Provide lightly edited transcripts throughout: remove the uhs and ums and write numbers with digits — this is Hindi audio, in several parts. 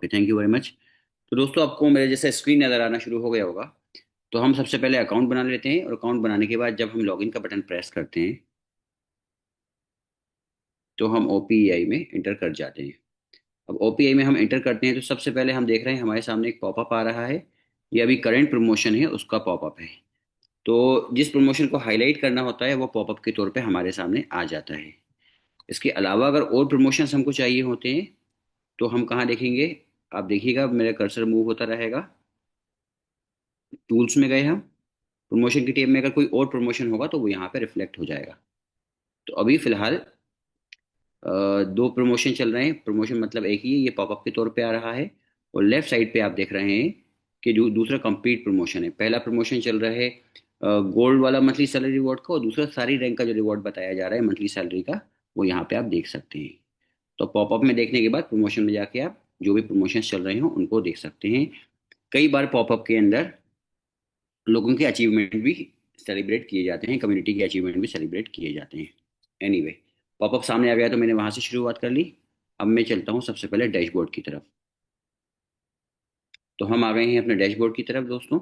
Okay, thank you very much. तो दोस्तों, आपको मेरे जैसे स्क्रीन नज़र आना शुरू हो गया होगा। तो हम सबसे पहले अकाउंट बना लेते हैं, और अकाउंट बनाने के बाद जब हम लॉगिन का बटन प्रेस करते हैं तो हम ओपीआई में इंटर कर जाते हैं। अब ओपीआई में हम इंटर करते हैं तो सबसे पहले हम देख रहे हैं हमारे सामने एक पॉपअप आ रहा है। ये अभी करंट प्रमोशन है उसका पॉपअप है। तो जिस प्रमोशन को हाईलाइट करना होता है वो पॉपअप के तौर पे हमारे सामने आ जाता है। इसके अलावा अगर और प्रमोशंस हमको चाहिए होते हैं तो हम कहाँ देखेंगे? आप देखिएगा, मेरा कर्सर मूव होता रहेगा। टूल्स में गए हम, प्रमोशन की टेब में अगर कोई और प्रमोशन होगा तो वो यहाँ पे रिफ्लेक्ट हो जाएगा। तो अभी फिलहाल दो प्रमोशन चल रहे हैं। प्रमोशन मतलब एक ही है, ये पॉपअप के तौर पे आ रहा है। और लेफ्ट साइड पे आप देख रहे हैं कि जो दूसरा कंप्लीट प्रमोशन है, पहला प्रमोशन चल रहा है गोल्ड वाला मंथली सैलरी रिवॉर्ड का, और दूसरा सारी रैंक का जो रिवॉर्ड बताया जा रहा है मंथली सैलरी का, वो यहाँ पे आप देख सकते हैं। तो पॉपअप में देखने के बाद प्रमोशन में जाके आप जो भी प्रमोशन चल रहे हो उनको देख सकते हैं। कई बार पॉपअप के अंदर लोगों के अचीवमेंट भी सेलिब्रेट किए जाते हैं, कम्युनिटी के अचीवमेंट भी सेलिब्रेट किए जाते हैं। एनीवे, पॉपअप सामने आ गया तो मैंने वहां से शुरुआत कर ली। अब मैं चलता हूँ सबसे पहले डैशबोर्ड की तरफ। तो हम आ गए हैं अपने डैशबोर्ड की तरफ दोस्तों।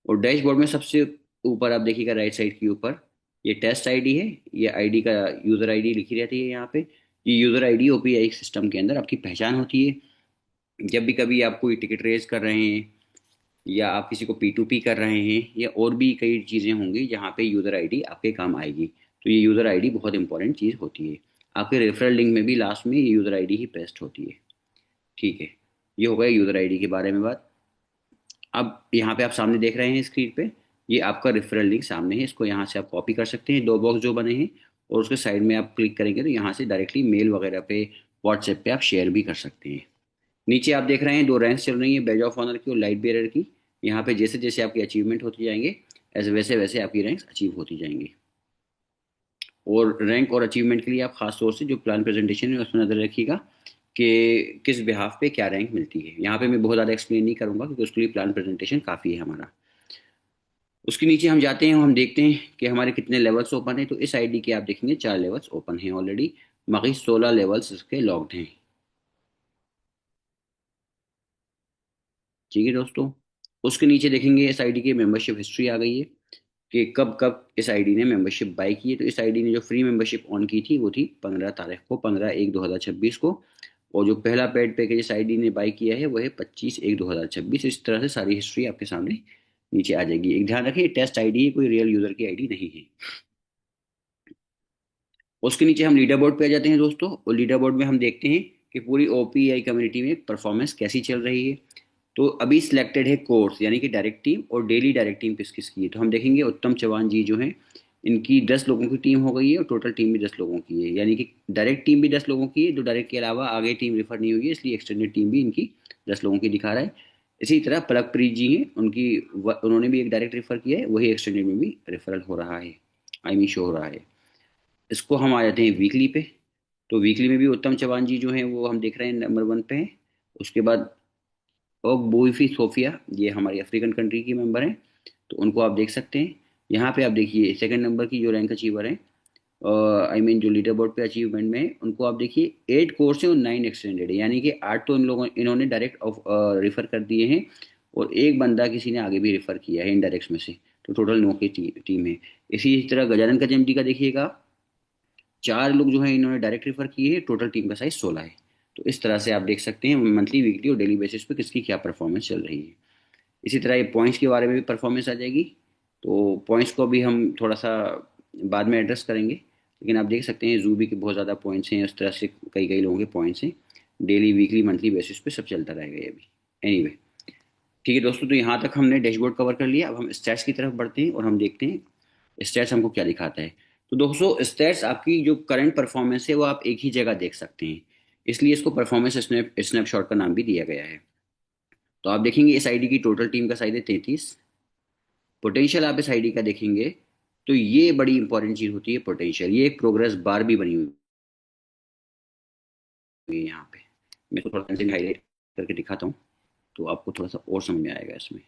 और डैशबोर्ड में सबसे ऊपर आप देखिएगा, राइट साइड के ऊपर ये टेस्ट आईडी है। ये आईडी का यूजर आईडी लिखी रहती है यहाँ पे। ये यूजर आईडी ओपीआई सिस्टम के अंदर आपकी पहचान होती है। जब भी कभी आप कोई टिकट रेज कर रहे हैं, या आप किसी को पी टू पी कर रहे हैं, या और भी कई चीज़ें होंगी जहाँ पे यूज़र आईडी आपके काम आएगी। तो ये यूज़र आईडी बहुत इंपॉर्टेंट चीज़ होती है। आपके रेफरल लिंक में भी लास्ट में ये यूज़र आईडी ही पेस्ट होती है। ठीक है, ये हो गया यूज़र आईडी के बारे में बात। अब यहाँ पे आप सामने देख रहे हैं स्क्रीन पे, ये आपका रेफरल लिंक सामने है। इसको यहाँ से आप कॉपी कर सकते हैं, दो बॉक्स जो बने हैं। और उसके साइड में आप क्लिक करेंगे तो यहाँ से डायरेक्टली मेल वगैरह पे, व्हाट्सएप पे आप शेयर भी कर सकते हैं। नीचे आप देख रहे हैं दो रैंक्स चल रही है, बैज ऑफ ऑनर की और लाइट बेरर की। यहाँ पे जैसे जैसे आपकी अचीवमेंट होती जाएंगे, ऐसे वैसे वैसे आपकी रैंक्स अचीव होती जाएंगी। और रैंक और अचीवमेंट के लिए आप खास तौर से जो प्लान प्रेजेंटेशन है उसमें नजर रखिएगा कि किस बिहाफ पे क्या रैंक मिलती है। यहाँ पे मैं बहुत ज़्यादा एक्सप्लेन नहीं करूंगा क्योंकि उसके लिए प्लान प्रेजेंटेशन काफ़ी है हमारा। उसके नीचे हम जाते हैं, हम देखते हैं कि हमारे कितने लेवल्स ओपन है। तो इस आईडी के आप देखेंगे 4 लेवल्स ओपन हैं ऑलरेडी, बाकी 16 लेवल्स इसके लॉग्ड हैं। ठीक है दोस्तों। उसके नीचे देखेंगे इस आईडी की मेंबरशिप हिस्ट्री आ गई है कि कब कब इस आईडी ने मेंबरशिप बाई की है। तो इस आईडी ने जो फ्री मेंबरशिप ऑन की थी वो थी 15 तारीख को, 15/1/2026 को। और जो पहला पेड पैकेज इस आईडी ने बाई किया है वो है 25/1/2026। इस तरह से सारी हिस्ट्री आपके सामने नीचे आ जाएगी। एक ध्यान रखिए, टेस्ट आईडी है, कोई रियल यूजर की आईडी नहीं है। उसके नीचे हम लीडर बोर्ड पे आ जाते हैं दोस्तों, और लीडर बोर्ड में हम देखते हैं कि पूरी ओपीआई कम्युनिटी में परफॉर्मेंस कैसी चल रही है। तो अभी सिलेक्टेड है कोर्स यानी कि डायरेक्ट टीम, और डेली डायरेक्ट टीम किस किस की है। तो हम देखेंगे उत्तम चौहान जी जो हैं, इनकी 10 लोगों की टीम हो गई है, और टोटल टीम भी 10 लोगों की है। यानी कि डायरेक्ट टीम भी 10 लोगों की है, जो डायरेक्ट के अलावा आगे टीम रेफर नहीं हुई है, इसलिए एक्सटेंडेड टीम भी इनकी 10 लोगों की दिखा रहा है। इसी तरह पलकप्रीत जी हैं, उन्होंने भी एक डायरेक्ट रेफर किया है, वही एक्सटेंडेड में भी रेफरल हो रहा है, आई मीन शो हो रहा है। इसको हम आ जाते हैं वीकली पे। तो वीकली में भी उत्तम चौहान जी जो हैं वो हम देख रहे हैं नंबर 1 पे हैं। उसके बाद और बोईफी सोफिया, ये हमारी अफ्रीकन कंट्री की मेंबर हैं, तो उनको आप देख सकते हैं। यहाँ पे आप देखिए सेकंड नंबर की जो रैंक अचीवर हैं, आई मीन जो लीडर बोर्ड पे अचीवमेंट में है, उनको आप देखिए 8 कोर्स है और 9 एक्सटेंडेड है। यानी कि 8 तो इन्होंने डायरेक्ट रेफर कर दिए हैं, और एक बंदा किसी ने आगे भी रेफर किया है इनडायरेक्ट में से। तो टोटल 9 की टीम है। इसी तरह गजानन का जमडी का देखिएगा, 4 लोग जो है इन्होंने डायरेक्ट रेफर किए हैं, टोटल टीम का साइज 16 है। तो इस तरह से आप देख सकते हैं मंथली, वीकली और डेली बेसिस पे किसकी क्या परफॉर्मेंस चल रही है। इसी तरह ये पॉइंट्स के बारे में भी परफॉर्मेंस आ जाएगी। तो पॉइंट्स को भी हम थोड़ा सा बाद में एड्रेस करेंगे, लेकिन आप देख सकते हैं जूबी के बहुत ज़्यादा पॉइंट्स हैं, उस तरह से कई कई लोगों के पॉइंट्स हैं। डेली वीकली मंथली बेसिस पे सब चलता रहेगा ये भी। एनीवे, ठीक है दोस्तों, तो यहाँ तक हमने डैशबोर्ड कवर कर लिया। अब हम स्टैट्स की तरफ बढ़ते हैं और हम देखते हैं स्टैट्स हमको क्या दिखाता है। तो दोस्तों, स्टैट्स आपकी जो करंट परफॉर्मेंस है वो आप एक ही जगह देख सकते हैं, इसलिए इसको परफॉर्मेंस स्नैपशॉट का नाम भी दिया गया है। तो आप देखेंगे इस आईडी की टोटल टीम का साइज है 33। पोटेंशियल आप इस आईडी का देखेंगे तो ये बड़ी इंपॉर्टेंट चीज होती है पोटेंशियल। ये एक प्रोग्रेस बार भी बनी हुई है यहाँ पे। मैं इसको थोड़ा सा हाईलाइट करके दिखाता हूँ तो आपको थोड़ा सा और समझ में आएगा इसमें।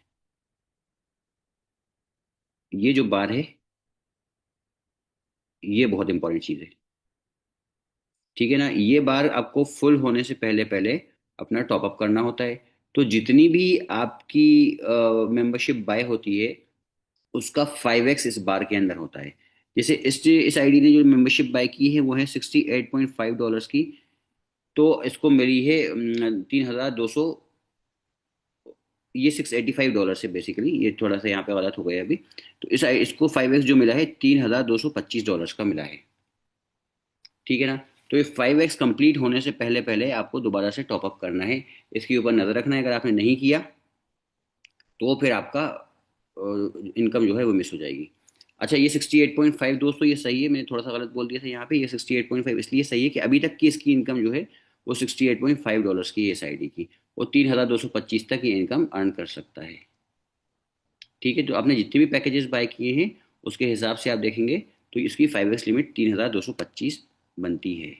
ये जो बार है ये बहुत इंपॉर्टेंट चीज है। ठीक है ना, ये बार आपको फुल होने से पहले पहले अपना टॉपअप करना होता है। तो जितनी भी आपकी मेंबरशिप बाय होती है उसका 5x इस बार के अंदर होता है। जैसे इस आईडी ने जो मेंबरशिप बाय की है वो है $68.5 की। तो इसको मिली है 3,200, ये $685 है बेसिकली, ये थोड़ा सा यहाँ पे गलत हो गया अभी। तो इसको 5x जो मिला है $3,225 का मिला है। ठीक है ना। तो ये 5x कंप्लीट होने से पहले पहले आपको दोबारा से टॉपअप करना है। इसके ऊपर नजर रखना है, अगर आपने नहीं किया तो फिर आपका इनकम जो है वो मिस हो जाएगी। अच्छा, ये 68.5 दोस्तों ये सही है, मैंने थोड़ा सा गलत बोल दिया था यहाँ पे। ये 68.5 इसलिए सही है कि अभी तक की इसकी इनकम जो है वो $68.5 की है इस आईडी की। वो 3,225 तक ये इनकम अर्न कर सकता है। ठीक है, तो आपने जितने भी पैकेजेस बाय किए हैं उसके हिसाब से आप देखेंगे तो इसकी 5x लिमिट 3,225 बनती है।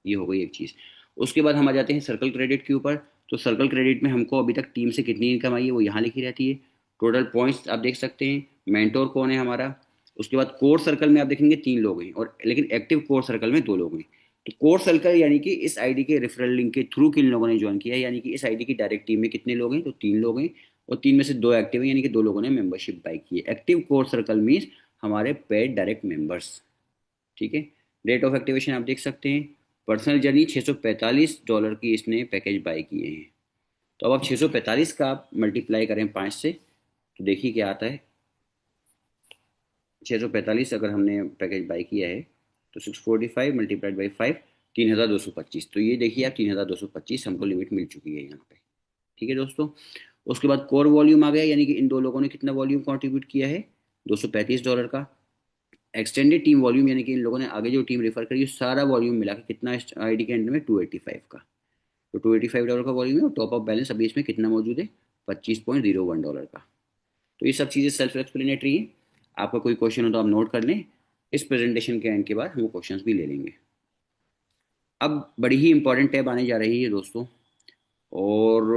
ये हो गई एक चीज़। उसके बाद हम आ जाते हैं सर्कल क्रेडिट के ऊपर। तो सर्कल क्रेडिट में हमको अभी तक टीम से कितनी इनकम आई है वो यहाँ लिखी रहती है। टोटल पॉइंट्स आप देख सकते हैं। मेंटोर कौन है हमारा। उसके बाद कोर सर्कल में आप देखेंगे 3 लोग हैं, और लेकिन एक्टिव कोर सर्कल में 2 लोग हैं। तो कोर सर्कल यानी कि इस आईडी के रेफरल लिंक के थ्रू किन लोगों ने ज्वाइन किया है, यानी कि इस आईडी की डायरेक्ट टीम में कितने लोग हैं, तो 3 लोग हैं। और 3 में से 2 एक्टिव हैं, यानी कि 2 लोगों ने मेंबरशिप बाई की है। एक्टिव कोर सर्कल मीन्स हमारे पेड डायरेक्ट मेंबर्स। ठीक है। रेट ऑफ एक्टिवेशन आप देख सकते हैं। पर्सनल जर्नी $645 की इसने पैकेज बाय किए हैं। तो अब आप 645 का आप मल्टीप्लाई करें 5 से तो देखिए क्या आता है। 645 अगर हमने पैकेज बाय किया है तो 645 मल्टीप्लाइड बाई 5, 3,225। तो ये देखिए आप 3,225 हमको लिमिट मिल चुकी है यहाँ पे। ठीक है दोस्तों। उसके बाद कोर वॉल्यूम आ गया, यानी कि इन 2 लोगों ने कितना वॉल्यूम कंट्रीब्यूट किया है, $235 का। एक्सटेंडेड टीम वॉल्यूम यानी कि इन लोगों ने आगे जो टीम रेफर करी सारा वॉल्यूम मिला के कितना आईडी के एंड में 285 का। तो $285 का वॉल्यूम है, और टॉप अप बैलेंस अभी इसमें कितना मौजूद है, $25.01 का। तो ये सब चीज़ें सेल्फ एक्सप्लेनेटरी हैं। आपका कोई क्वेश्चन हो तो आप नोट कर लें। इस प्रेजेंटेशन के एंड के बाद हम वो क्वेश्चंस भी ले लेंगे। अब बड़ी ही इंपॉर्टेंट टैब आने जा रही है दोस्तों, और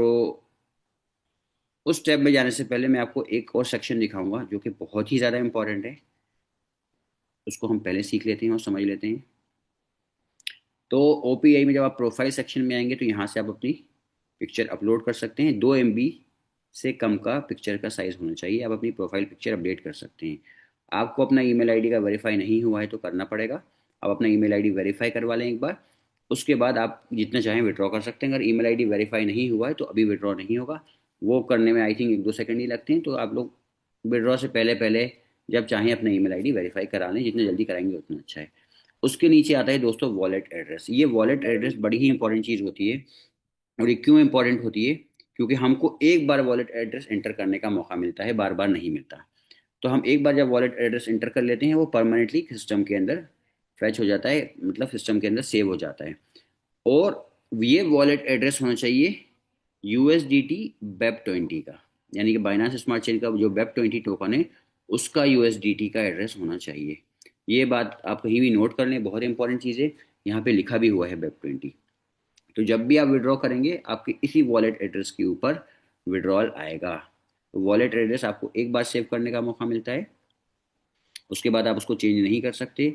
उस टैब में जाने से पहले मैं आपको एक और सेक्शन दिखाऊंगा जो कि बहुत ही ज़्यादा इंपॉर्टेंट है। उसको हम पहले सीख लेते हैं और समझ लेते हैं। तो ओपीआई में जब आप प्रोफाइल सेक्शन में आएंगे तो यहाँ से आप अपनी पिक्चर अपलोड कर सकते हैं। 2 MB से कम का पिक्चर का साइज़ होना चाहिए। आप अपनी प्रोफाइल पिक्चर अपडेट कर सकते हैं। आपको अपना ईमेल आईडी का वेरीफाई नहीं हुआ है तो करना पड़ेगा। आप अपना ईमेल आईडी वेरीफाई करवा लें एक बार। उसके बाद आप जितना चाहें विड्रॉ कर सकते हैं। अगर ईमेल आईडी वेरीफाई नहीं हुआ है तो अभी विड्रॉ नहीं होगा। वो करने में आई थिंक 1-2 सेकंड ही लगते हैं। तो आप लोग विड्रॉ से पहले पहले जब चाहें अपना ईमेल आईडी वेरीफाई करा लें। जितना जल्दी कराएंगे उतना अच्छा है। उसके नीचे आता है दोस्तों वॉलेट एड्रेस। ये वॉलेट एड्रेस बड़ी ही इंपॉर्टेंट चीज़ होती है। और ये क्यों इंपॉर्टेंट होती है, क्योंकि हमको एक बार वॉलेट एड्रेस एंटर करने का मौका मिलता है, बार बार नहीं मिलता। तो हम एक बार जब वॉलेट एड्रेस एंटर कर लेते हैं वो परमानेंटली सिस्टम के अंदर फैच हो जाता है, मतलब सिस्टम के अंदर सेव हो जाता है। और ये वॉलेट एड्रेस होना चाहिए USDT BEP20 का, यानी कि बाइनांस स्मार्ट चेन का जो BEP20 टोकन है उसका USDT का एड्रेस होना चाहिए। ये बात आप कहीं भी नोट कर लें, बहुत इंपॉर्टेंट चीज़ है। यहाँ पे लिखा भी हुआ है BEP20। तो जब भी आप विड्रॉ करेंगे आपके इसी वॉलेट एड्रेस के ऊपर विड्रॉल आएगा। तो वॉलेट एड्रेस आपको एक बार सेव करने का मौका मिलता है, उसके बाद आप उसको चेंज नहीं कर सकते।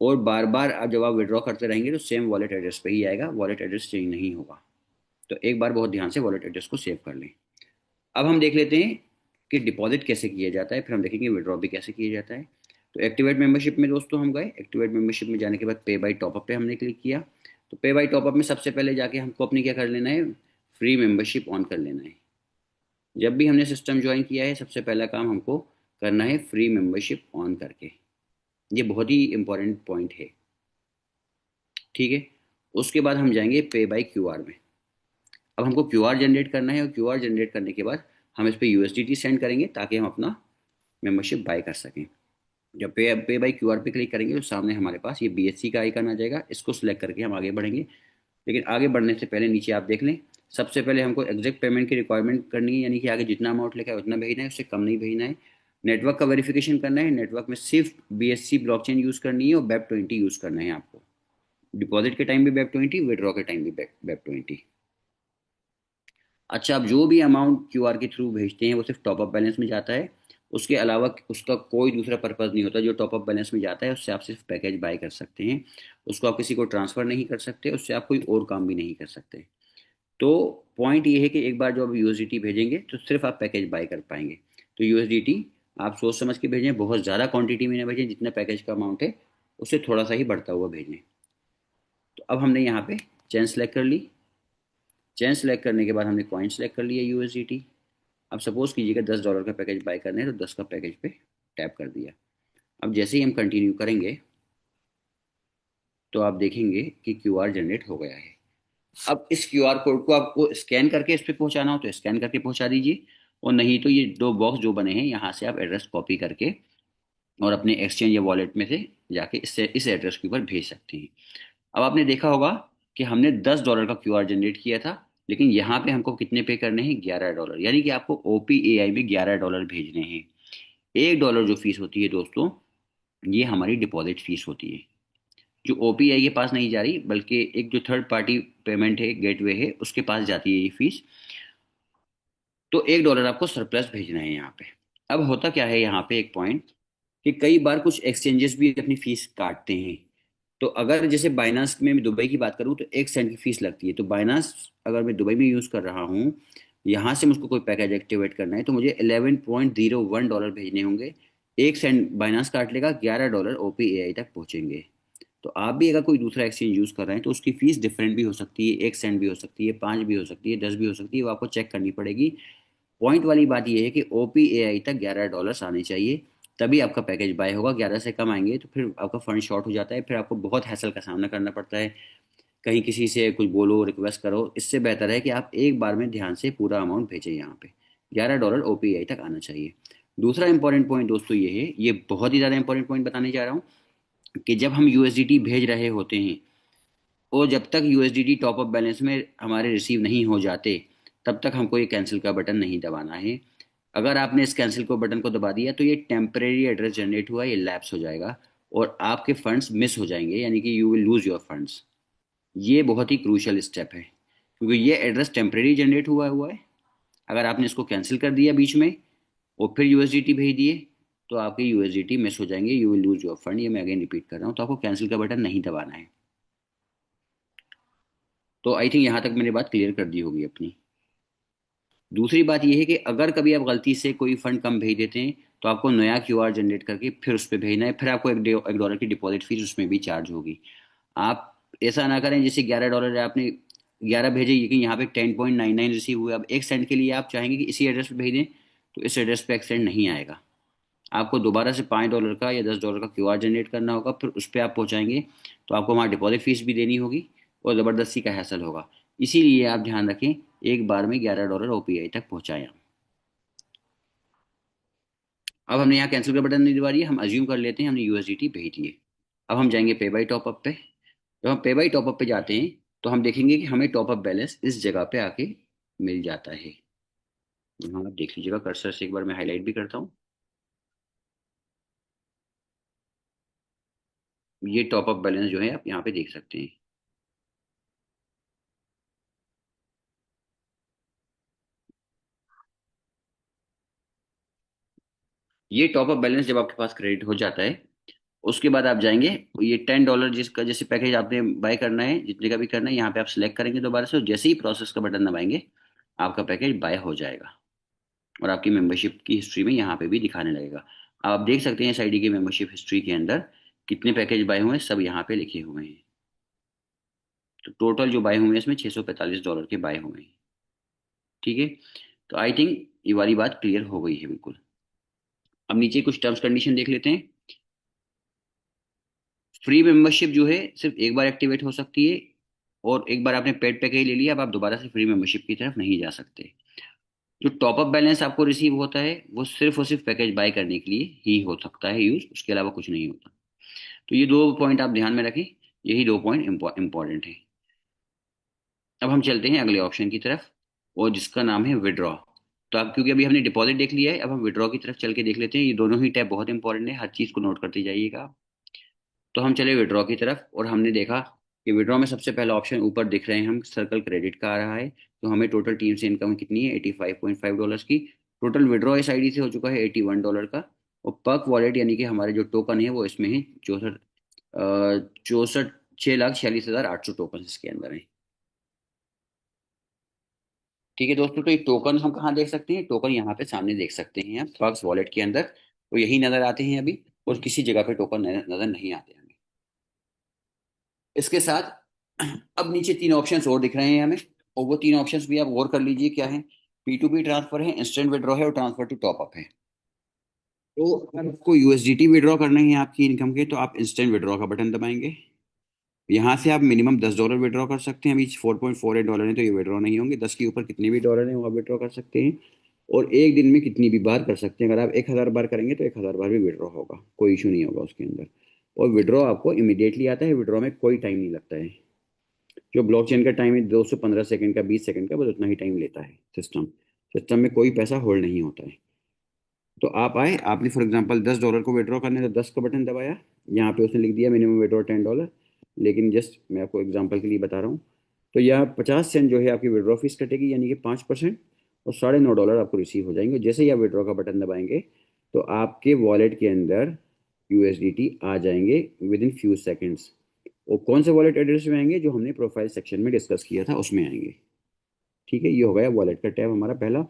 और बार बार आप जब आप विड्रॉ करते रहेंगे तो सेम वॉलेट एड्रेस पे ही आएगा, वॉलेट एड्रेस चेंज नहीं होगा। तो एक बार बहुत ध्यान से वॉलेट एड्रेस को सेव कर लें। अब हम देख लेते हैं कि डिपॉजिट कैसे किया जाता है, फिर हम देखेंगे विड्रॉ भी कैसे किया जाता है। तो एक्टिवेट मेंबरशिप में दोस्तों हम गए। एक्टिवेट मेंबरशिप में जाने के बाद पे बाय टॉपअप पे हमने क्लिक किया। तो पे बाय टॉपअप में सबसे पहले जाके हमको अपनी क्या कर लेना है, फ्री मेंबरशिप ऑन कर लेना है। जब भी हमने सिस्टम ज्वाइन किया है सबसे पहला काम हमको करना है फ्री मेंबरशिप ऑन करके। ये बहुत ही इंपॉर्टेंट पॉइंट है। ठीक है। उसके बाद हम जाएंगे पे बाय क्यूआर में। अब हमको क्यूआर जनरेट करना है, और क्यूआर जनरेट करने के बाद हम इस पर यूएसडीटी सेंड करेंगे ताकि हम अपना मेंबरशिप बाय कर सकें। जब पे बाय क्यूआर पे क्लिक करेंगे तो सामने हमारे पास ये BSC का आइकन आ जाएगा। इसको सिलेक्ट करके हम आगे बढ़ेंगे। लेकिन आगे बढ़ने से पहले नीचे आप देख लें, सबसे पहले हमको एग्जैक्ट पेमेंट की रिक्वायरमेंट करनी है, यानी कि आगे जितना अमाउंट लिखा है उतना भेजना है, उससे कम नहीं भेजना है। नेटवर्क का वेरिफिकेशन करना है। नेटवर्क में सिर्फ BSC ब्लॉकचेन यूज़ करनी है और BEP20 यूज़ करना है आपको। डिपॉजिट के टाइम भी BEP20, विड्रॉ के टाइम भी BEP20। अच्छा, आप जो भी अमाउंट क्यूआर के थ्रू भेजते हैं वो सिर्फ टॉप अप बैलेंस में जाता है। उसके अलावा उसका कोई दूसरा पर्पज़ नहीं होता। जो टॉप अप बैलेंस में जाता है उससे आप सिर्फ पैकेज बाय कर सकते हैं। उसको आप किसी को ट्रांसफ़र नहीं कर सकते, उससे आप कोई और काम भी नहीं कर सकते। तो पॉइंट ये है कि एक बार जो आप यूएसडीटी भेजेंगे तो सिर्फ आप पैकेज बाय कर पाएंगे। तो यूएसडीटी आप सोच समझ के भेजें, बहुत ज़्यादा क्वांटिटी में ना भेजें, जितना पैकेज का अमाउंट है उससे थोड़ा सा ही बढ़ता हुआ भेजें। तो अब हमने यहाँ पे चेन सेलेक्ट कर ली। चेन सेलेक्ट करने के बाद हमने कॉइन सेलेक्ट कर लिया यूएसडीटी। अब सपोज कीजिएगा $10 का पैकेज बाय करना है तो 10 का पैकेज पे टैप कर दिया। अब जैसे ही हम कंटिन्यू करेंगे तो आप देखेंगे कि क्यूआर जनरेट हो गया है। अब इस क्यूआर कोड को आपको स्कैन करके इस पे पहुंचाना हो तो स्कैन करके पहुंचा दीजिए, और नहीं तो ये दो बॉक्स जो बने हैं यहाँ से आप एड्रेस कॉपी करके और अपने एक्सचेंज या वॉलेट में से जाके इससे इस एड्रेस के ऊपर भेज सकते हैं। अब आपने देखा होगा कि हमने $10 का क्यूआर जनरेट किया था, लेकिन यहाँ पे हमको कितने पे करने हैं, $11, यानी कि आपको ओपीएआई में $11 भेजने हैं। $1 जो फीस होती है दोस्तों, ये हमारी डिपॉजिट फीस होती है, जो ओपीआई के पास नहीं जा रही बल्कि एक जो थर्ड पार्टी पेमेंट है, गेटवे है, उसके पास जाती है ये फीस। तो $1 आपको सरप्लस भेजना है यहाँ पे। अब होता क्या है यहाँ पे एक पॉइंट, कि कई बार कुछ एक्सचेंजेस भी अपनी फीस काटते हैं। तो अगर जैसे बाइनांस में मैं दुबई की बात करूँ तो 1 सेंट की फीस लगती है। तो बाइनांस अगर मैं दुबई में यूज़ कर रहा हूँ, यहाँ से मुझको कोई पैकेज एक्टिवेट करना है तो मुझे $11.01 भेजने होंगे। 1 सेंट बाइनांस काट लेगा, $11 ओपीएआई तक पहुँचेंगे। तो आप भी अगर कोई दूसरा एक्सचेंज यूज़ कर रहे हैं तो उसकी फीस डिफरेंट भी हो सकती है, 1 सेंट भी हो सकती है, 5 भी हो सकती है, 10 भी हो सकती है, वो आपको चेक करनी पड़ेगी। पॉइंट वाली बात यह है कि ओपीएआई तक $11 आने चाहिए, तभी आपका पैकेज बाय होगा। 11 से कम आएंगे तो फिर आपका फंड शॉर्ट हो जाता है, फिर आपको बहुत हैसल का सामना करना पड़ता है, कहीं किसी से कुछ बोलो, रिक्वेस्ट करो। इससे बेहतर है कि आप एक बार में ध्यान से पूरा अमाउंट भेजें। यहाँ पे $11 ओपीआई तक आना चाहिए। दूसरा इंपॉर्टेंट पॉइंट दोस्तों ये है, ये बहुत ही ज़्यादा इंपॉर्टेंट पॉइंट बताने जा रहा हूँ, कि जब हम यूएसडीटी भेज रहे होते हैं और जब तक यूएसडीटी टॉपअप बैलेंस में हमारे रिसीव नहीं हो जाते, तब तक हमको ये कैंसिल का बटन नहीं दबाना है। अगर आपने इस कैंसिल को बटन को दबा दिया तो ये टेम्परेरी एड्रेस जनरेट हुआ, ये लैप्स हो जाएगा और आपके फंड्स मिस हो जाएंगे, यानी कि you will lose your funds. ये बहुत ही क्रूशियल स्टेप है, क्योंकि ये एड्रेस टेम्परेरी जनरेट हुआ हुआ है। अगर आपने इसको कैंसिल कर दिया बीच में और फिर यूएसडीटी भेज दिए तो आपके यूएसडीटी मिस हो जाएंगे, you will lose your fund. ये मैं अगेन रिपीट कर रहा हूँ, तो आपको कैंसिल का बटन नहीं दबाना है। तो आई थिंक यहाँ तक मैंने बात क्लियर कर दी होगी अपनी। दूसरी बात यह है कि अगर कभी आप गलती से कोई फंड कम भेज देते हैं तो आपको नया क्यूआर जनरेट करके फिर उस पर भेजना है, फिर आपको $1 की डिपॉजिट फीस उसमें भी चार्ज होगी। आप ऐसा ना करें जैसे $11 है, आपने 11 भेजे लेकिन यहाँ पे 10.99 रिसीव हुए। अब 1 सेंट के लिए आप चाहेंगे कि इसी एड्रेस पे भेजें, तो इस एड्रेस पे 1 सेंट नहीं आएगा। आपको दोबारा से $5 का या $10 का क्यूआर जनरेट करना होगा, फिर उस पर आप पहुँचाएंगे तो आपको वहाँ डिपॉजिट फीस भी देनी होगी और ज़बरदस्ती का हैसल होगा। इसीलिए आप ध्यान रखें, एक बार में $11 ओपीआई तक पहुँचाएं। अब हमने यहाँ कैंसिल का बटन नहीं दबा दिया, हम अज्यूम कर लेते हैं हमने यूएसडीटी भेज दिए। अब हम जाएंगे पे बाई टॉपअप पे। जब हम पे बाई टॉपअप पे जाते हैं तो हम देखेंगे कि हमें टॉपअप बैलेंस इस जगह पे आके मिल जाता है। यहाँ आप देख लीजिएगा, कर्सर से एक बार मैं हाईलाइट भी करता हूँ। ये टॉपअप बैलेंस जो है आप यहाँ पे देख सकते हैं। ये टॉपअप बैलेंस जब आपके पास क्रेडिट हो जाता है, उसके बाद आप जाएंगे, ये $10 जिसका जैसे पैकेज आपने बाय करना है, जितने का भी करना है, यहाँ पे आप सिलेक्ट करेंगे दोबारा से, और जैसे ही प्रोसेस का बटन दबाएंगे आपका पैकेज बाय हो जाएगा और आपकी मेंबरशिप की हिस्ट्री में यहाँ पे भी दिखाने लगेगा। आप देख सकते हैं इस आईडी की मेंबरशिप हिस्ट्री के अंदर कितने पैकेज बाय हुए हैं, सब यहाँ पे लिखे हुए हैं। तो टोटल जो बाय हुए हैं इसमें $645 के बाय हुए हैं। ठीक है, तो आई थिंक ये वाली बात क्लियर हो गई है बिल्कुल। अब नीचे कुछ टर्म्स कंडीशन देख लेते हैं। फ्री मेंबरशिप जो है सिर्फ एक बार एक्टिवेट हो सकती है, और एक बार आपने पेड पैकेज ले लिया, अब आप दोबारा से फ्री मेंबरशिप की तरफ नहीं जा सकते। जो टॉपअप बैलेंस आपको रिसीव होता है वो सिर्फ और सिर्फ पैकेज बाय करने के लिए ही हो सकता है यूज, उसके अलावा कुछ नहीं होता। तो ये दो पॉइंट आप ध्यान में रखें, यही दो पॉइंट इंपॉर्टेंट है। अब हम चलते हैं अगले ऑप्शन की तरफ, और जिसका नाम है विड्रॉ। तो आप, क्योंकि अभी हमने डिपॉजिट देख लिया है, अब हम विड्रॉ की तरफ चल के देख लेते हैं। ये दोनों ही टैब बहुत इंपॉर्टेंट है, हर चीज़ को नोट करते जाइएगा। तो हम चले विड्रॉ की तरफ और हमने देखा कि विड्रॉ में सबसे पहला ऑप्शन ऊपर दिख रहे हैं, हम सर्कल क्रेडिट का आ रहा है। तो हमें टोटल टीम से इनकम कितनी है, $85.5 की। टोटल विड्रॉ इस आईडी से हो चुका है $81 का। और पक वॉलेट यानी कि हमारे जो टोकन है वो इसमें है 64 6,46,800 टोकन इसके अंदर है। ठीक है दोस्तों, तो ये टोकन हम कहाँ देख सकते हैं? टोकन यहाँ पे सामने देख सकते हैं आप फॉक्स वॉलेट के अंदर, तो यही नजर आते हैं अभी, और किसी जगह पे टोकन नजर नहीं आते हमें। इसके साथ अब नीचे तीन ऑप्शंस और दिख रहे हैं हमें, और वो तीन ऑप्शंस भी आप गौर कर लीजिए क्या है। P2P ट्रांसफर है, इंस्टेंट विड्रॉ है, और ट्रांसफर टू टॉप अप है। तो अगर आपको यूएसडीटी विड्रॉ करना है आपकी इनकम के, तो आप इंस्टेंट विड्रॉ का बटन दबाएंगे। यहाँ से आप मिनिमम $10 विड्रॉ कर सकते हैं। अभी $4.48 है, तो ये विड्रॉ नहीं होंगे। 10 के ऊपर कितने भी डॉलर हैं वो आप विड्रॉ कर सकते हैं। और एक दिन में कितनी भी बार कर सकते हैं। अगर आप 1,000 बार करेंगे तो 1,000 बार भी विड्रॉ होगा, कोई इशू नहीं होगा उसके अंदर। और विड्रॉ आपको इमीडिएटली आता है, विड्रॉ में कोई टाइम नहीं लगता है। जो ब्लॉकचेन का टाइम है 215 सेकंड का, 20 सेकंड का, बस उतना ही टाइम लेता है सिस्टम। सिस्टम में कोई पैसा होल्ड नहीं होता है। तो आप आए, आपने फॉर एग्जांपल $10 को विड्रॉ करने, तो 10 का बटन दबाया। यहाँ पे उसने लिख दिया मिनिमम विड्रॉ $10, लेकिन जस्ट मैं आपको एग्जांपल के लिए बता रहा हूँ। तो यहाँ 50 सेंट जो है आपकी विड्रॉ फीस कटेगी, यानी कि 5%। और $9.5 आपको रिसीव हो जाएंगे। जैसे ही आप विड्रॉ का बटन दबाएंगे, तो आपके वॉलेट के अंदर यूएसडीटी आ जाएंगे विद इन फ्यू सेकेंड्स। वो कौन से वॉलेट एड्रेस में आएंगे? जो हमने प्रोफाइल सेक्शन में डिस्कस किया था उसमें आएंगे। ठीक है, ये हो गया वॉलेट का टैब हमारा पहला।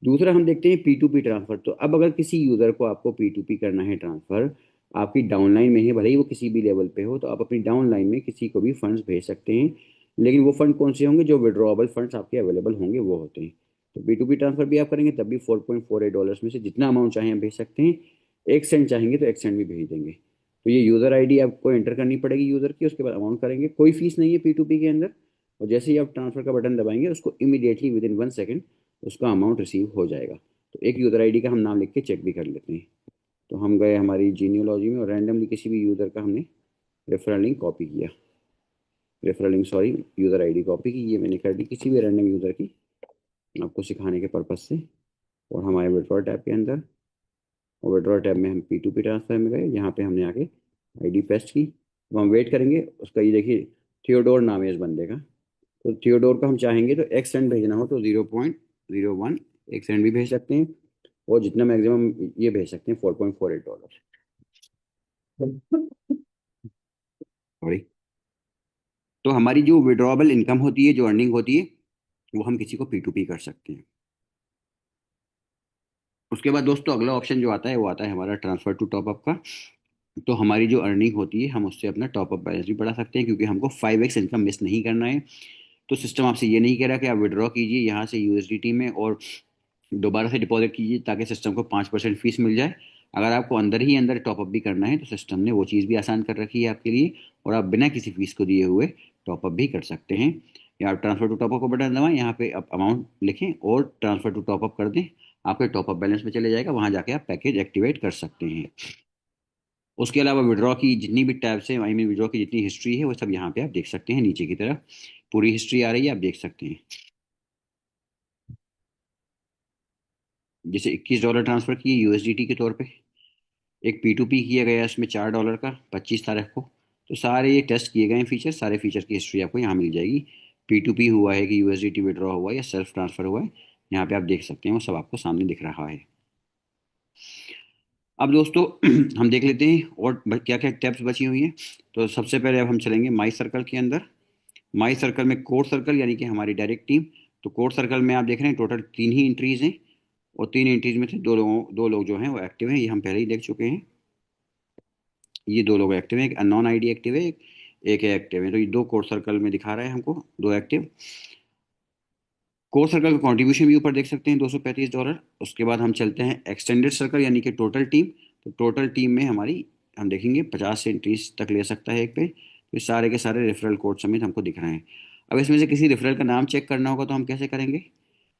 दूसरा हम देखते हैं P2P ट्रांसफर। तो अब अगर किसी यूजर को आपको P2P करना है ट्रांसफर, आपकी डाउनलाइन में है, भले ही वो किसी भी लेवल पे हो, तो आप अपनी डाउनलाइन में किसी को भी फंड्स भेज सकते हैं। लेकिन वो फंड कौन से होंगे? जो विड्रॉएबल फंड्स आपके अवेलेबल होंगे वो होते हैं। तो P2P ट्रांसफर भी आप करेंगे तब भी $4.48 में से जितना अमाउंट चाहें आप भेज सकते हैं। 1 सेंट चाहेंगे तो 1 सेंट भी भेज देंगे। तो ये यूज़र आईडी आपको एंटर करनी पड़ेगी यूज़र की, उसके बाद अमाउंट करेंगे। कोई फीस नहीं है P2P के अंदर। और जैसे ही आप ट्रांसफर का बटन दबाएंगे, उसको इमीडिएटली विद इन 1 सेकेंड उसका अमाउंट रिसीव हो जाएगा। तो एक यूज़र आईडी का हम नाम लिख के चेक भी कर लेते हैं। तो हम गए हमारी जीनियोलॉजी में, और रैंडमली किसी भी यूज़र का हमने रेफरल लिंक कॉपी किया। Referral link, sorry, user ID copy की, ये मैंने कर दी किसी भी रैंडम यूज़र की, आपको सिखाने के पर्पज़ से। और हमारे विड्रॉ टैब के अंदर, और विड्रॉ टैब में हम P2P ट्रांसफर में गए। यहाँ पे हमने आके आईडी पेस्ट की। तो हम वेट करेंगे उसका। ये देखिए, थियोडोर नाम है इस बंदे का। तो थियोडोर को हम चाहेंगे तो 1 सेंट भेजना हो तो 0.01 1 सेंट भी भेज सकते हैं। और जितना मैक्सिमम ये भेज सकते हैं $4.48। सॉरी। तो हमारी जो विड्रॉबल इनकम होती है, जो अर्निंग होती है, वो हम किसी को P2P कर सकते हैं। उसके बाद दोस्तों अगला ऑप्शन जो आता है वो आता है हमारा ट्रांसफर टू टॉपअप का। तो हमारी जो अर्निंग होती है, हम उससे अपना टॉपअप बैलेंस भी बढ़ा सकते हैं, क्योंकि हमको 5x इनकम मिस नहीं करना है। तो सिस्टम आपसे ये नहीं कह रहा कि आप विड्रॉ कीजिए यहाँ से यूएसडीटी में और दोबारा से डिपॉजिट कीजिए ताकि सिस्टम को 5% फीस मिल जाए। अगर आपको अंदर ही अंदर टॉपअप भी करना है, तो सिस्टम ने वो चीज़ भी आसान कर रखी है आपके लिए, और आप बिना किसी फीस को दिए हुए टॉपअप भी कर सकते हैं। या आप ट्रांसफर टू टॉपअप को बटन दबाएं, यहाँ पे आप अमाउंट लिखें और ट्रांसफर टू टॉपअप कर दें। आपके टॉपअप बैलेंस में चले जाएगा, वहाँ जाके आप पैकेज एक्टिवेट कर सकते हैं। उसके अलावा विड्रॉ की जितनी भी टैब्स हैं, आई मीन विड्रॉ की जितनी हिस्ट्री है, वो सब यहाँ पे आप देख सकते हैं। नीचे की तरफ पूरी हिस्ट्री आ रही है, आप देख सकते हैं। जैसे $21 ट्रांसफर किए यूएसडीटी के तौर पे, एक P2P किया गया इसमें $4 का 25 तारीख को। तो सारे ये टेस्ट किए गए हैं फीचर, सारे फीचर की हिस्ट्री आपको यहाँ मिल जाएगी। P2P हुआ है कि यूएसडीटी विड्रॉ हुआ है या सेल्फ ट्रांसफर हुआ है, यहाँ पे आप देख सकते हैं, वो सब आपको सामने दिख रहा है। अब दोस्तों हम देख लेते हैं और क्या क्या टैब्स बची हुई हैं। तो सबसे पहले अब हम चलेंगे माई सर्कल के अंदर। माई सर्कल में कोर सर्कल यानी कि हमारी डायरेक्ट टीम। तो कोर सर्कल में आप देख रहे हैं टोटल 3 ही एंट्रीज हैं, और 3 एंट्रीज में से दो लोग जो हैं वो एक्टिव हैं, ये हम पहले ही देख चुके हैं। ये 2 लोग एक्टिव हैं, एक अननोन आईडी एक्टिव है, एक है एक्टिव है। तो ये दो कोर सर्कल में दिखा रहा है हमको, दो एक्टिव। कोर सर्कल का कॉन्ट्रीब्यूशन भी ऊपर देख सकते हैं, $235। उसके बाद हम चलते हैं एक्सटेंडेड सर्कल यानी कि टोटल टीम। तो टोटल टीम में हमारी हम देखेंगे 50 एंट्रीज तक ले सकता है एक पे। तो ये सारे के सारे रेफरल कोड समेत हमको दिख रहे हैं। अब इसमें से किसी रेफरल का नाम चेक करना होगा तो हम कैसे करेंगे?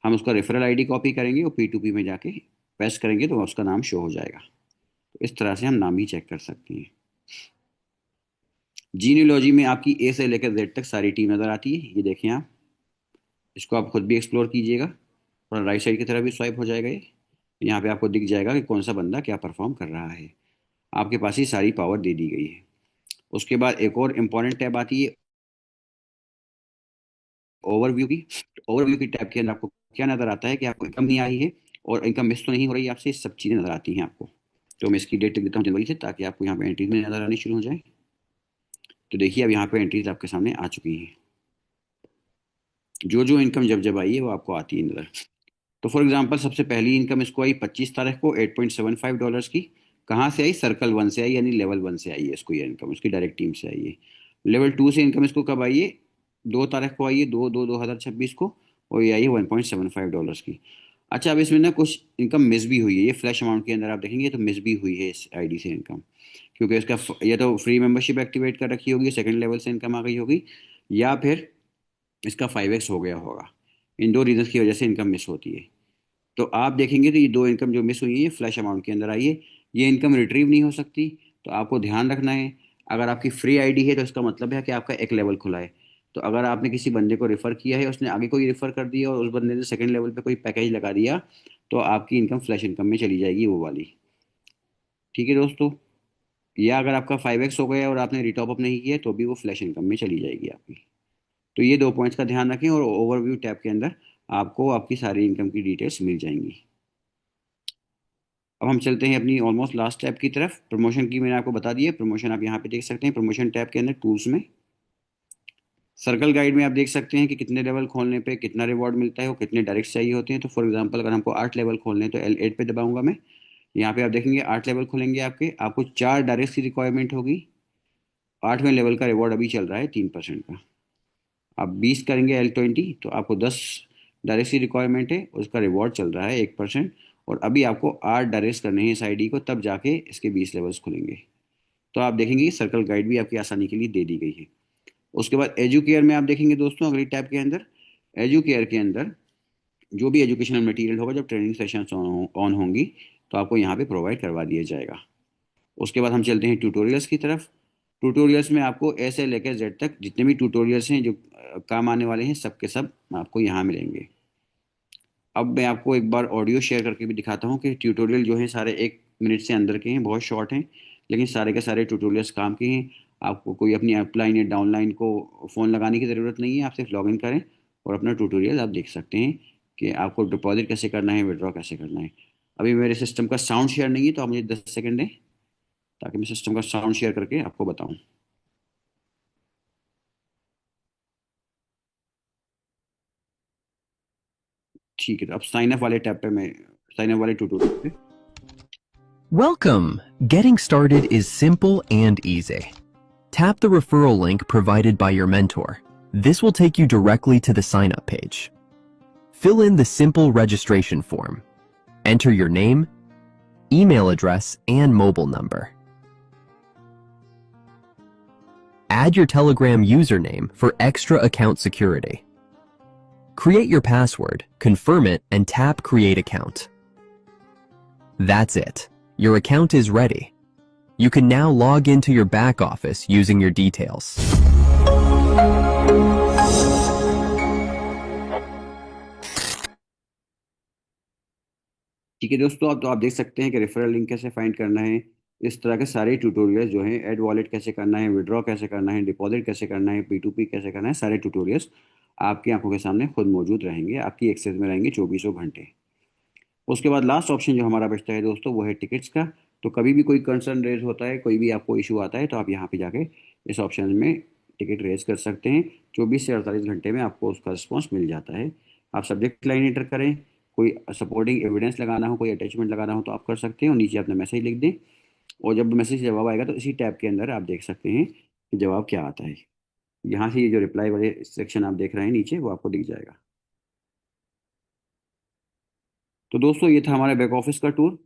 हम उसका रेफरल आईडी कॉपी करेंगे और P2P में जाके पेस्ट करेंगे तो उसका नाम शो हो जाएगा। तो इस तरह से हम नाम ही चेक कर सकते हैं। जीनियोलॉजी में आपकी ए से लेकर जेड तक सारी टीम नजर आती है, ये देखें आप। इसको आप खुद भी एक्सप्लोर कीजिएगा, थोड़ा राइट साइड की तरफ भी स्वाइप हो जाएगा ये। यहाँ पे आपको दिख जाएगा कि कौन सा बंदा क्या परफॉर्म कर रहा है। आपके पास ही सारी पावर दे दी गई है। उसके बाद एक और इम्पॉर्टेंट टैब आती है ओवरव्यू की। ओवरव्यू की टैब के अंदर आपको क्या नजर आता है कि आपको इनकम नहीं आई है और इनकम मिस तो नहीं हो रही है आपसे, ये सब चीज़ें नजर आती हैं आपको। तो मैं इसकी डेट लिख देता हूँ जनवरी से, ताकि आपको यहाँ पे एंट्रीज में नजर आनी शुरू हो जाए। तो देखिए अब यहाँ पे एंट्रीज आपके सामने आ चुकी हैं। जो जो इनकम जब जब आई है वो आपको आती है अंदर। तो फॉर एग्जांपल सबसे पहली इनकम इसको आई 25 तारीख को $8.75 की। कहाँ से आई? सर्कल वन से आई, यानी लेवल वन से आई है इसको ये इनकम, उसकी डायरेक्ट टीम से आई है। लेवल टू से इनकम इसको कब आई है? 2 तारीख को आई है, 2/2/2026 को। और ये आई है $1.75 की। अच्छा, अब इसमें ना कुछ इनकम मिस भी हुई है, ये फ्लैश अमाउंट के अंदर आप देखेंगे तो मिस भी हुई है इस आईडी से इनकम। क्योंकि इसका या तो फ्री मेंबरशिप एक्टिवेट कर रखी होगी, सेकंड लेवल से इनकम आ गई होगी, या फिर इसका 5x हो गया होगा। इन दो रीजन की वजह से इनकम मिस होती है। तो आप देखेंगे तो ये दो इनकम जो मिस हुई है ये फ्लैश अमाउंट के अंदर आई है। ये इनकम रिट्रीव नहीं हो सकती। तो आपको ध्यान रखना है, अगर आपकी फ्री आईडी है तो इसका मतलब है कि आपका एक लेवल खुला है। तो अगर आपने किसी बंदे को रेफर किया है, उसने आगे कोई रेफर कर दिया और उस बंदे ने सेकंड लेवल पे कोई पैकेज लगा दिया, तो आपकी इनकम फ्लैश इनकम में चली जाएगी वो वाली। ठीक है दोस्तों। या अगर आपका 5x हो गया और आपने रिटॉप अप नहीं किया तो भी वो फ्लैश इनकम में चली जाएगी आपकी। तो ये दो पॉइंट्स का ध्यान रखें और ओवरव्यू टैब के अंदर आपको आपकी सारी इनकम की डिटेल्स मिल जाएंगी। अब हम चलते हैं अपनी ऑलमोस्ट लास्ट टैब की तरफ। प्रमोशन की मैंने आपको बता दी है, प्रमोशन आप यहाँ पे देख सकते हैं। प्रमोशन टैब के अंदर टूल्स में सर्कल गाइड में आप देख सकते हैं कि कितने लेवल खोलने पे कितना रिवॉर्ड मिलता है और कितने डायरेक्ट चाहिए होते हैं। तो फॉर एग्जांपल अगर हमको 8 लेवल खोलने हैं तो L8 पे दबाऊंगा मैं। यहाँ पे आप देखेंगे 8 लेवल खुलेंगे आपके, आपको 4 डायरेक्ट की रिक्वायरमेंट होगी। 8वें लेवल का रिवॉर्ड अभी चल रहा है 3% का। आप 20 करेंगे L20 तो आपको 10 डायरेक्ट की रिक्वायरमेंट है, उसका रिवॉर्ड चल रहा है 1%। और अभी आपको 8 डायरेक्ट करने हैं इस आईडी को, तब जाके इसके 20 लेवल्स खुलेंगे। तो आप देखेंगे सर्कल गाइड भी आपकी आसानी के लिए दे दी गई है। उसके बाद एजुकेयर में आप देखेंगे दोस्तों अगली टैब के अंदर, एजुकेयर के अंदर जो भी एजुकेशनल मटेरियल होगा जब ट्रेनिंग सेशंस ऑन होंगी तो आपको यहाँ पे प्रोवाइड करवा दिया जाएगा। उसके बाद हम चलते हैं ट्यूटोरियल्स की तरफ। ट्यूटोरियल्स में आपको ए से लेकर जेड तक जितने भी ट्यूटोरियल्स हैं जो काम आने वाले हैं सब के सब आपको यहाँ मिलेंगे। अब मैं आपको एक बार ऑडियो शेयर करके भी दिखाता हूँ कि ट्यूटोरियल जो हैं सारे 1 मिनट से अंदर के हैं, बहुत शॉर्ट हैं, लेकिन सारे के सारे ट्यूटोरियल्स काम के हैं। आपको कोई अपनी अपलाइन या डाउनलाइन को फ़ोन लगाने की ज़रूरत नहीं है, आप सिर्फ लॉगिन करें और अपना ट्यूटोरियल आप देख सकते हैं कि आपको डिपॉजिट कैसे करना है, विड्रॉ कैसे करना है। अभी मेरे सिस्टम का साउंड शेयर नहीं है तो आप मुझे 10 सेकंड दें ताकि मैं सिस्टम का साउंड शेयर करके आपको बताऊँ। ठीक है, तो अब साइन अप वाले टैब पे मैं, साइन अप वाले ट्यूटोरियल पे। Welcome! Getting started is simple and easy. Tap the referral link provided by your mentor. This will take you directly to the sign-up page. Fill in the simple registration form. Enter your name, email address, and mobile number. Add your Telegram username for extra account security. Create your password, confirm it, and tap Create Account. That's it. Your account is ready. You can now log into your back office using your details. ठीक है दोस्तों, अब तो आप देख सकते हैं कि रेफरल लिंक कैसे फाइंड करना है। इस तरह के सारे ट्यूटोरियल्स जो हैं, ऐड वॉलेट कैसे करना है, विड्रॉ कैसे करना है, डिपॉजिट कैसे करना है, P2P कैसे करना है, सारे ट्यूटोरियल्स आपकी आंखों के सामने खुद मौजूद रहेंगे, आपकी एक्सेस में रहेंगे 24 घंटे। उसके बाद लास्ट ऑप्शन जो हमारा बचता है दोस्तों वो है टिकट्स का। तो कभी भी कोई कंसर्न रेज होता है, कोई भी आपको इशू आता है तो आप यहाँ पे जाके इस ऑप्शन में टिकट रेज कर सकते हैं। 24 से 48 घंटे में आपको उसका रिस्पॉन्स मिल जाता है। आप सब्जेक्ट लाइन एंटर करें, कोई सपोर्टिंग एविडेंस लगाना हो, कोई अटैचमेंट लगाना हो तो आप कर सकते हैं और नीचे अपना मैसेज लिख दें। और जब मैसेज जवाब आएगा तो इसी टैब के अंदर आप देख सकते हैं कि जवाब क्या आता है। यहाँ से ये जो रिप्लाई वाले सेक्शन आप देख रहे हैं नीचे वो आपको दिख जाएगा। तो दोस्तों ये था हमारे बैक ऑफिस का टूर।